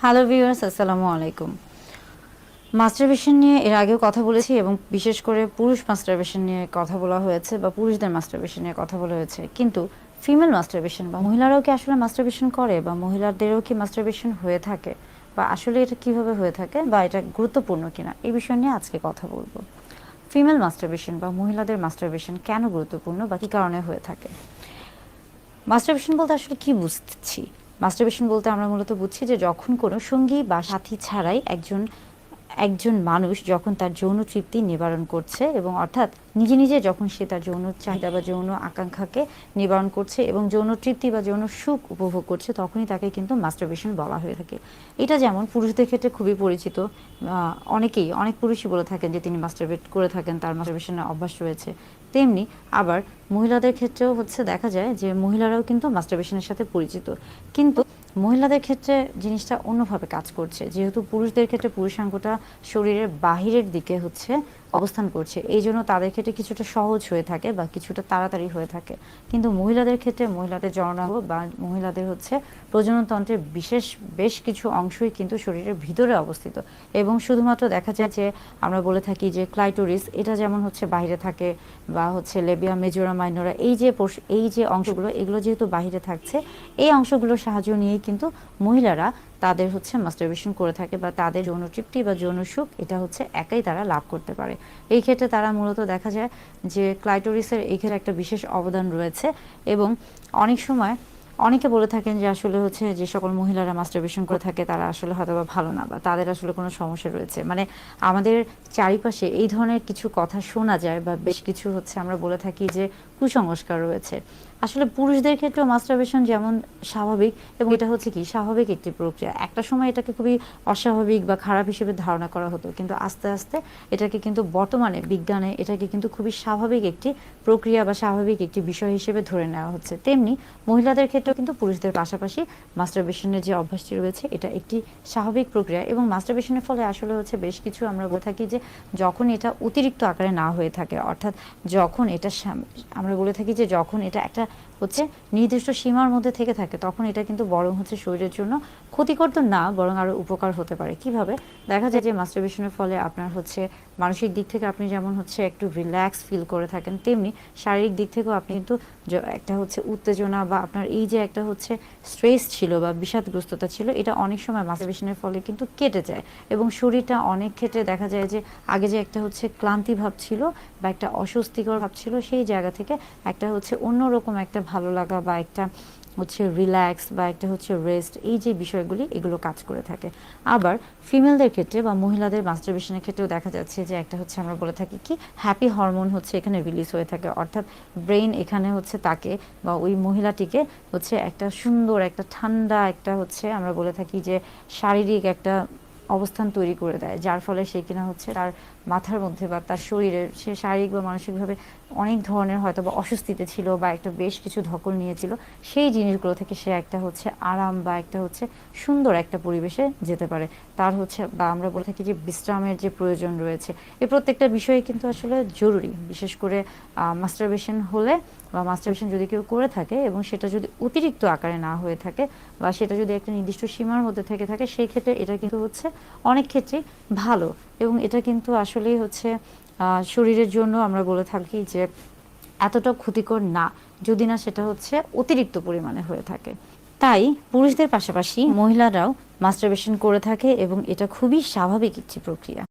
Hello viewers, আসসালামু আলাইকুম। Masturbation নিয়ে এর আগেও কথা বলেছি এবং বিশেষ করে পুরুষ মাস্টারবেশন নিয়ে কথা বলা হয়েছে বা পুরুষদের মাস্টারবেশন নিয়ে কথা বলা হয়েছে, কিন্তু ফিমেল মাস্টারবেশন বা মহিলারাও কি আসলে মাস্টারবেশন করে বা মহিলাদেরও কি মাস্টারবেশন হয়ে থাকে বা আসলে এটা কিভাবে হয়ে থাকে বা এটা গুরুত্বপূর্ণ কিনা এই বিষয় নিয়ে আজকে কথা বলবো। ফিমেল মাস্টারবেশন বা মহিলাদের মাস্টারবেশন কেন গুরুত্বপূর্ণ বা কী কারণে হয়ে থাকে। মাস্টারবেশন বলতে আসলে কি বুঝছি? মাস্টারবেশন বলতে আমরা মূলত বুঝছি যে যখন কোনো সঙ্গী বা সাথী ছাড়াই একজন একজন মানুষ যখন তার যৌন তৃপ্তি নিবারণ করছে, এবং অর্থাৎ নিজে নিজে যখন সে তার যৌন চাহিদা বা যৌন আকাঙ্ক্ষাকে নিবারণ করছে এবং যৌন তৃপ্তি বা যৌন সুখ উপভোগ করছে, তখনই তাকে কিন্তু মাস্টারবেশন বলা হয়ে থাকে। এটা যেমন পুরুষদের ক্ষেত্রে খুবই পরিচিত। অনেক পুরুষই বলে থাকেন যে তিনি মাস্টারবেট করে থাকেন, তার মাস্টারবেশনের অভ্যাস রয়েছে। তেমনি আবার মহিলাদের ক্ষেত্রেও দেখা যায় যে মহিলারাও কিন্তু মাস্টারবেশনের সাথে পরিচিত, কিন্তু মহিলাদের ক্ষেত্রে জিনিসটা অন্যভাবে কাজ করছে। যেহেতু পুরুষদের ক্ষেত্রে পুরুষাঙ্গটা শরীরের বাহিরের দিকে অবস্থান করছে, এই জন্য তাদের ক্ষেত্রে কিছুটা সহজ হয়ে থাকে বা কিছুটা তাড়াতাড়ি হয়ে থাকে। কিন্তু মহিলাদের ক্ষেত্রে মহিলাদের জননাঙ্গ বা মহিলাদের প্রজননতন্ত্রের বেশ কিছু অংশই কিন্তু শরীরের ভিতরে অবস্থিত, এবং শুধুমাত্র দেখা যায় যে আমরা বলে থাকি যে ক্লাইটোরিস এটা যেমন বাইরে থাকে, বা লেবিয়া মেজোরা মাইনরা, এই যে অংশগুলো, এগুলো যেহেতু বাহিরে থাকছে, এই অংশগুলোর সাহায্য নিয়েই কিন্তু মহিলারা তাদের মাস্টারবেশন করে থাকে, বা তাদের যৌন তৃপ্তি বা যৌন সুখ এটা একাই তারা লাভ করতে পারে। এই ক্ষেত্রে তারা মূলত দেখা যায় যে ক্লাইটোরিসের এই ক্ষেত্রে একটা বিশেষ অবদান রয়েছে। এবং অনেক সময় অনেকে বলে থাকেন যে আসলে যে সকল মহিলারা মাস্টারবেশন করে থাকে তারা আসলে হয়তো বা ভালো না, বা তাদের আসলে কোনো সমস্যা রয়েছে। মানে আমাদের চারিপাশে এই ধরনের কিছু কথা শোনা যায়, বা বেশ কিছু আমরা বলে থাকি যে কুসংস্কার রয়েছে। আসলে পুরুষদের ক্ষেত্রেও মাস্টারবেশন যেমন স্বাভাবিক, এবং এটা কি স্বাভাবিক একটি প্রক্রিয়া। একটা সময় এটাকে খুবই অস্বাভাবিক বা খারাপ হিসেবে ধারণা করা হতো, কিন্তু আস্তে আস্তে এটাকে কিন্তু বর্তমানে বিজ্ঞানে এটাকে কিন্তু খুবই স্বাভাবিক একটি প্রক্রিয়া বা স্বাভাবিক একটি বিষয় হিসেবে ধরে নেওয়া হচ্ছে। তেমনি মহিলাদের ক্ষেত্রেও কিন্তু পুরুষদের পাশাপাশি মাস্টারবেশনের যে অভ্যাসটি রয়েছে এটা একটি স্বাভাবিক প্রক্রিয়া। এবং মাস্টারবেশনের ফলে আসলে বেশ কিছু আমরা বলে থাকি যে যখন এটা অতিরিক্ত আকারে না হয়ে থাকে, অর্থাৎ যখন এটা আমরা বলে থাকি যে যখন এটা একটা নির্দিষ্ট সীমার মধ্যে থেকে থাকে, তখন এটা কিন্তু বরং শরীরের জন্য ক্ষতিকর তো না, বরং আরো উপকার হতে পারে। কিভাবে? দেখা যায় যে মাস্টারবেশনের ফলে আপনার মানসিক দিক থেকে আপনি যেমন একটু রিল্যাক্স ফিল করে থাকেন, তেমনি শারীরিক দিক থেকেও আপনি কিন্তু একটা উত্তেজনা বা আপনার এই যে একটা স্ট্রেস ছিল বা বিষাদগ্রস্ততা ছিল, এটা অনেক সময় মাস্টারবেশনের ফলে কিন্তু কেটে যায়। এবং শরীরটা অনেক ক্ষেত্রে দেখা যায় যে আগে যে একটা ক্লান্তি ভাব ছিল বা একটা অস্বস্তিকর ভাব ছিল, সেই জায়গা থেকে একটা অন্যরকম একটা ভালো লাগা বা একটা রিল্যাক্স বা একটা রেস্ট, এই যে বিষয়গুলি এগুলো কাজ করে থাকে। আবার ফিমেলদের ক্ষেত্রে বা মহিলাদের মাস্টারবেশনের ক্ষেত্রেও দেখা যাচ্ছে যে একটা আমরা বলে থাকি কি হ্যাপি হরমোন এখানে রিলিজ হয়ে থাকে, অর্থাৎ ব্রেইন এখানে তাকে বা ওই মহিলাটিকে একটা সুন্দর একটা ঠান্ডা একটা আমরা বলে থাকি যে শারীরিক একটা অবস্থান তৈরি করে দেয়, যার ফলে সে কিনা তার মাথার মধ্যে বা তার শরীরে সে শারীরিক বা মানসিকভাবে অনেক ধরনের হয়তো বা অস্বস্তিতে ছিল বা একটা বেশ কিছু ধকল নিয়েছিল, সেই জিনিসগুলো থেকে সে একটা আরাম বা একটা সুন্দর একটা পরিবেশে যেতে পারে। তার বা আমরা বলে থাকি যে বিশ্রামের যে প্রয়োজন রয়েছে, এই প্রত্যেকটা বিষয়ে কিন্তু আসলে জরুরি। বিশেষ করে মাস্টারবেশন হলে বা মাস্টারবেশন যদি কেউ করে থাকে এবং সেটা যদি অতিরিক্ত আকারে না হয়ে থাকে বা সেটা যদি একটা নির্দিষ্ট সীমার মধ্যে থেকে থাকে, সেই ক্ষেত্রে এটা কিন্তু অনেক ক্ষেত্রেই ভালো। এবং এটা কিন্তু আসলেই শরীরের জন্য আমরা বলে থাকি যে এতটা ক্ষতিকর না, যদি না সেটা অতিরিক্ত পরিমাণে হয়ে থাকে। তাই পুরুষদের পাশাপাশি মহিলারাও মাস্টারবেশন করে থাকে, এবং এটা খুবই স্বাভাবিক একটি প্রক্রিয়া।